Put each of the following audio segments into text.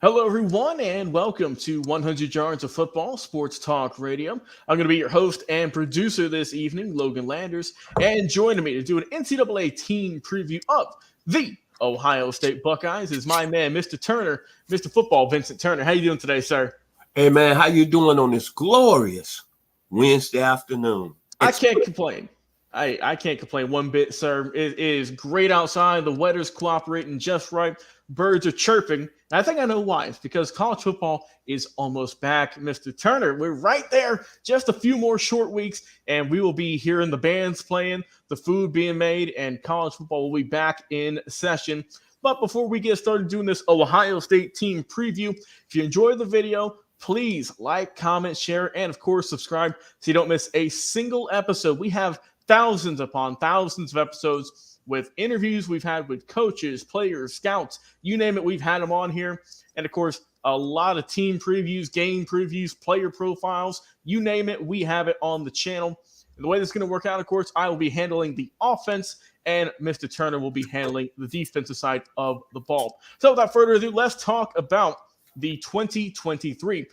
Hello, everyone, and welcome to 100 Yards of Football Sports Talk Radio. I'm going to be your host and producer this evening, Logan Landers, and joining me to do an NCAA team preview of the Ohio State Buckeyes is my man, Mr. Turner, Mr. Football, Vincent Turner. How you doing today, sir? Hey, man, how you doing on this glorious Wednesday afternoon? I can't complain. I can't complain one bit, sir. It is great outside. The weather's cooperating just right. Birds are chirping. And I think I know why. It's because college football is almost back, Mr. Turner. We're right there. Just a few more short weeks, and we will be hearing the bands playing, the food being made, and college football will be back in session. But before we get started doing this Ohio State team preview, if you enjoyed the video, please like, comment, share, and of course, subscribe so you don't miss a single episode. We have thousands upon thousands of episodes with interviews we've had with coaches, players, scouts, you name it, we've had them on here. And of course, a lot of team previews, game previews, player profiles, you name it, we have it on the channel. And the way this is going to work out, of course, I will be handling the offense and Mr. Turner will be handling the defensive side of the ball. So without further ado, let's talk about the 2023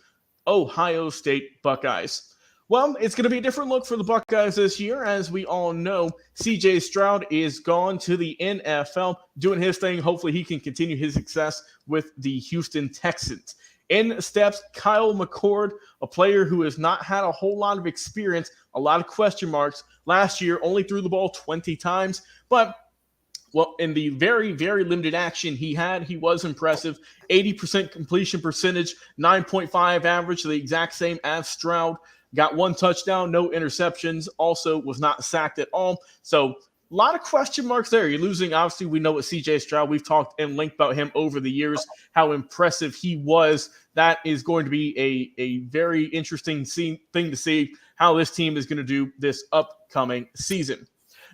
Ohio State Buckeyes. Well, it's going to be a different look for the Buckeyes this year. As we all know, C.J. Stroud is gone to the NFL, doing his thing. Hopefully he can continue his success with the Houston Texans. In steps Kyle McCord, a player who has not had a whole lot of experience, a lot of question marks. Last year, only threw the ball 20 times, but well, in the very, very limited action he had, he was impressive. 80% completion percentage, 9.5 average, the exact same as Stroud. Got one touchdown, no interceptions, also was not sacked at all. So a lot of question marks there. You're losing, obviously, we know what C.J. Stroud, we've talked in length about him over the years, how impressive he was. That is going to be a very interesting thing to see how this team is going to do this upcoming season.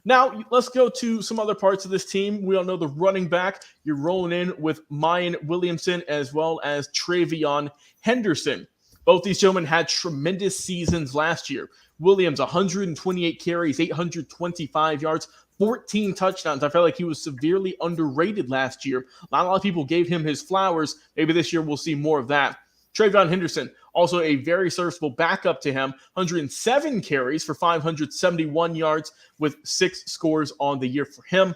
Now, let's go to some other parts of this team. We all know the running back. You're rolling in with Mayan Williamson as well as Travion Henderson. Both these gentlemen had tremendous seasons last year. Williams, 128 carries, 825 yards, 14 touchdowns. I felt like he was severely underrated last year. Not a lot of people gave him his flowers. Maybe this year we'll see more of that. Travion Henderson, also a very serviceable backup to him. 107 carries for 571 yards with 6 scores on the year for him.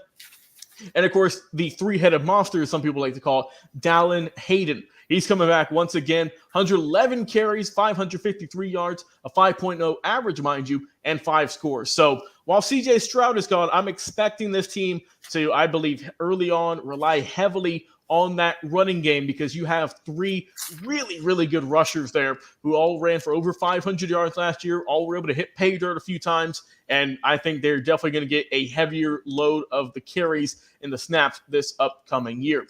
And, of course, the three-headed monster, as some people like to call it, Dallin Hayden. He's coming back once again. 111 carries, 553 yards, a 5.0 average, mind you, and 5 scores. So while C.J. Stroud is gone, I'm expecting this team to, I believe, early on rely heavily on that running game because you have 3 really, really good rushers there who all ran for over 500 yards last year, all were able to hit pay dirt a few times, and I think they're definitely going to get a heavier load of the carries in the snaps this upcoming year.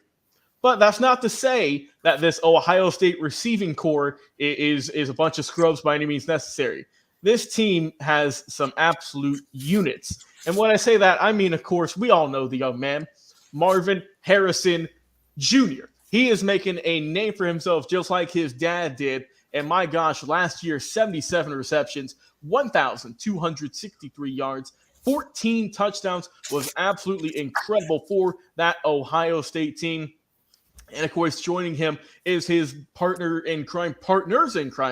But that's not to say that this Ohio State receiving core is a bunch of scrubs by any means necessary. This team has some absolute units. And when I say that, I mean, of course, we all know the young man, Marvin Harrison Jr. He is making a name for himself just like his dad did. And my gosh, last year, 77 receptions, 1,263 yards, 14 touchdowns was absolutely incredible for that Ohio State team. And, of course, joining him is his partners in crime,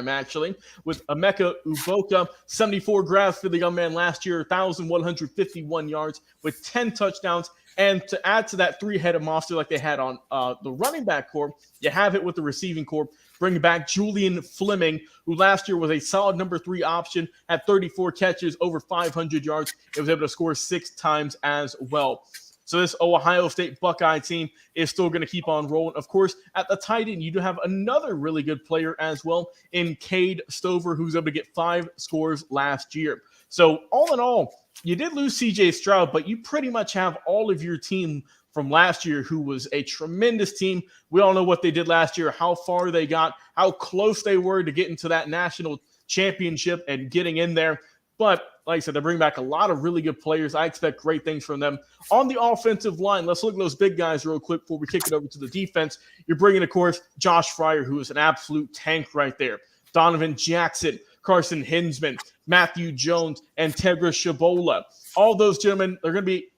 actually, with Emeka Uboka, 74 grabs for the young man last year, 1,151 yards with 10 touchdowns. And to add to that three-headed monster like they had on the running back core, you have it with the receiving core, bringing back Julian Fleming, who last year was a solid number 3 option, had 34 catches, over 500 yards, and was able to score 6 times as well. So this Ohio State Buckeye team is still going to keep on rolling. Of course, at the tight end, you do have another really good player as well in Cade Stover, who's able to get 5 scores last year. So all in all, you did lose C.J. Stroud, but you pretty much have all of your team from last year, who was a tremendous team. We all know what they did last year, how far they got, how close they were to getting to that national championship and getting in there. But like I said, they bring back a lot of really good players. I expect great things from them. On the offensive line, let's look at those big guys real quick before we kick it over to the defense. You're bringing, of course, Josh Fryer, who is an absolute tank right there. Donovan Jackson, Carson Hinsman, Matthew Jones, and Tegra Shabola. All those gentlemen, they're going to be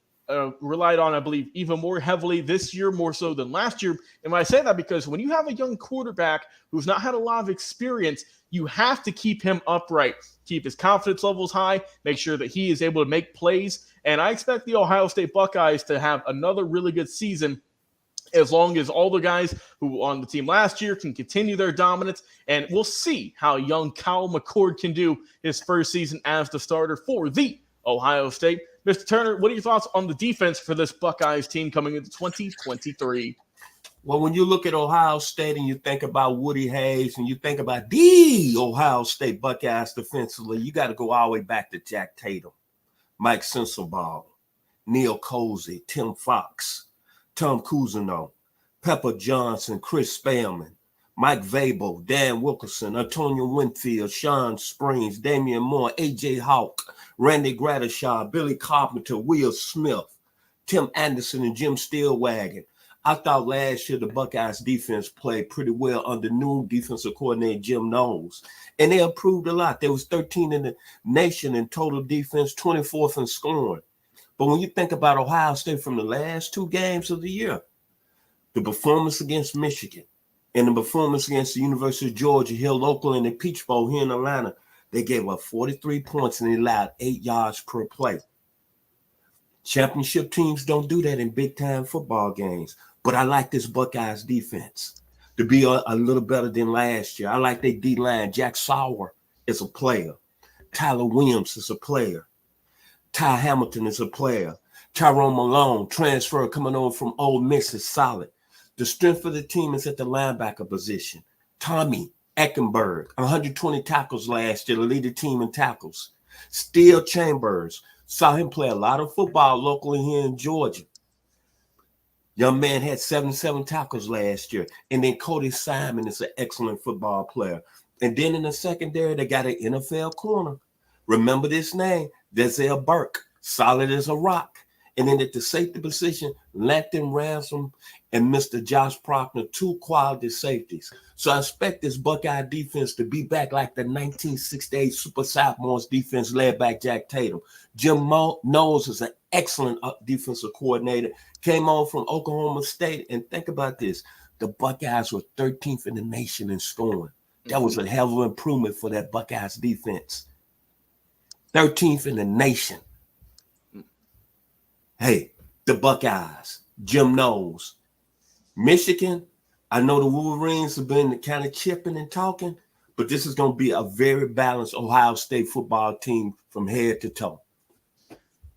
relied on, I believe, even more heavily this year, more so than last year. And I say that because when you have a young quarterback who's not had a lot of experience, you have to keep him upright, keep his confidence levels high, make sure that he is able to make plays. And I expect the Ohio State Buckeyes to have another really good season as long as all the guys who were on the team last year can continue their dominance. And we'll see how young Kyle McCord can do his first season as the starter for the Ohio State. Mr. Turner, what are your thoughts on the defense for this Buckeyes team coming into 2023? Well, when you look at Ohio State and you think about Woody Hayes and you think about the Ohio State Buckeyes defensively, you got to go all the way back to Jack Tatum, Mike Sensabaugh, Neil Cozy, Tim Fox, Tom Cousineau, Pepper Johnson, Chris Spellman, Mike Vabo, Dan Wilkerson, Antonio Winfield, Sean Springs, Damian Moore, A.J. Hawk, Randy Gradishaw, Billy Carpenter, Will Smith, Tim Anderson, and Jim Steelwagon. I thought last year the Buckeyes defense played pretty well under new defensive coordinator Jim Knowles, and they improved a lot. They was 13 in the nation in total defense, 24th in scoring. But when you think about Ohio State from the last two games of the year, the performance against Michigan and the performance against the University of Georgia here local in the Peach Bowl here in Atlanta, they gave up 43 points and they allowed 8 yards per play. Championship teams don't do that in big-time football games. But I like this Buckeyes defense to be a little better than last year. I like their D-line. Jack Sauer is a player. Tyler Williams is a player. Ty Hamilton is a player. Tyrone Malone, transfer coming over from Ole Miss, is solid. The strength of the team is at the linebacker position. Tommy Eckenberg, 120 tackles last year to lead the team in tackles. Steele Chambers, saw him play a lot of football locally here in Georgia. Young man had 77 tackles last year. And then Cody Simon is an excellent football player. And then in the secondary, they got an NFL corner. Remember this name, Denzel Burke, solid as a rock. And then at the safety position, Lampton Ransom and Mr. Josh Prochnow, 2 quality safeties. So I expect this Buckeye defense to be back like the 1968 Super Sophomores defense led by Jack Tatum. Jim Knowles is an excellent defensive coordinator, came on from Oklahoma State. And think about this, the Buckeyes were 13th in the nation in scoring. That was a hell of an improvement for that Buckeyes defense. 13th in the nation. Hey, the Buckeyes, Jim Knowles. Michigan, I know the Wolverines have been kind of chipping and talking, but this is going to be a very balanced Ohio State football team from head to toe.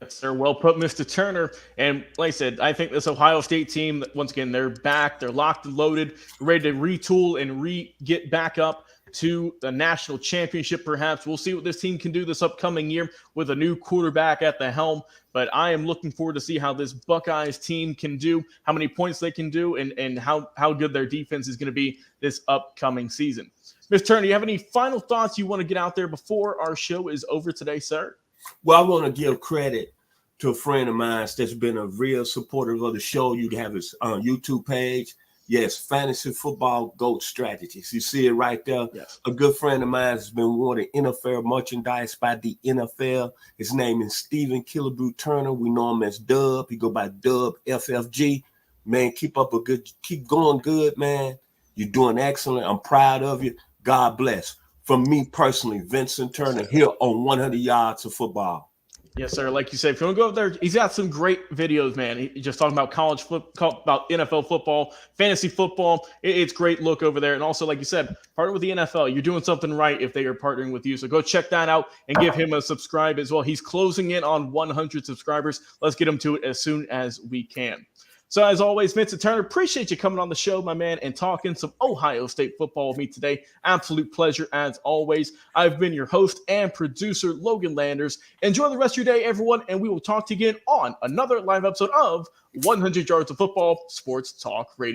Yes, sir. Well put, Mr. Turner. And like I said, I think this Ohio State team, once again, they're back. They're locked and loaded, ready to retool and get back up to the national championship, perhaps. We'll see what this team can do this upcoming year with a new quarterback at the helm. But I am looking forward to see how this Buckeyes team can do, how many points they can do, and how good their defense is going to be this upcoming season. Mr. Turner, do you have any final thoughts you want to get out there before our show is over today, sir? Well, I want to give credit to a friend of mine that's been a real supporter of the show. You have his YouTube page. Yes, Fantasy Football GOAT Strategies. You see it right there. Yes. A good friend of mine has been awarded NFL merchandise by the NFL. His name is Stephen Killebrew Turner. We know him as Dub. He go by Dub FFG. Man, keep going good, man. You're doing excellent. I'm proud of you. God bless. From me personally, Vincent Turner, here on 100 Yards of Football. Yes, sir. Like you said, if you want to go up there, he's got some great videos, man. He's just talking about about NFL football, fantasy football. It's great look over there. And also, like you said, partner with the NFL. You're doing something right if they are partnering with you. So go check that out and give him a subscribe as well. He's closing in on 100 subscribers. Let's get him to it as soon as we can. So as always, Vincent Turner, appreciate you coming on the show, my man, and talking some Ohio State football with me today. Absolute pleasure as always. I've been your host and producer, Logan Landers. Enjoy the rest of your day, everyone, and we will talk to you again on another live episode of 100 Yards of Football Sports Talk Radio.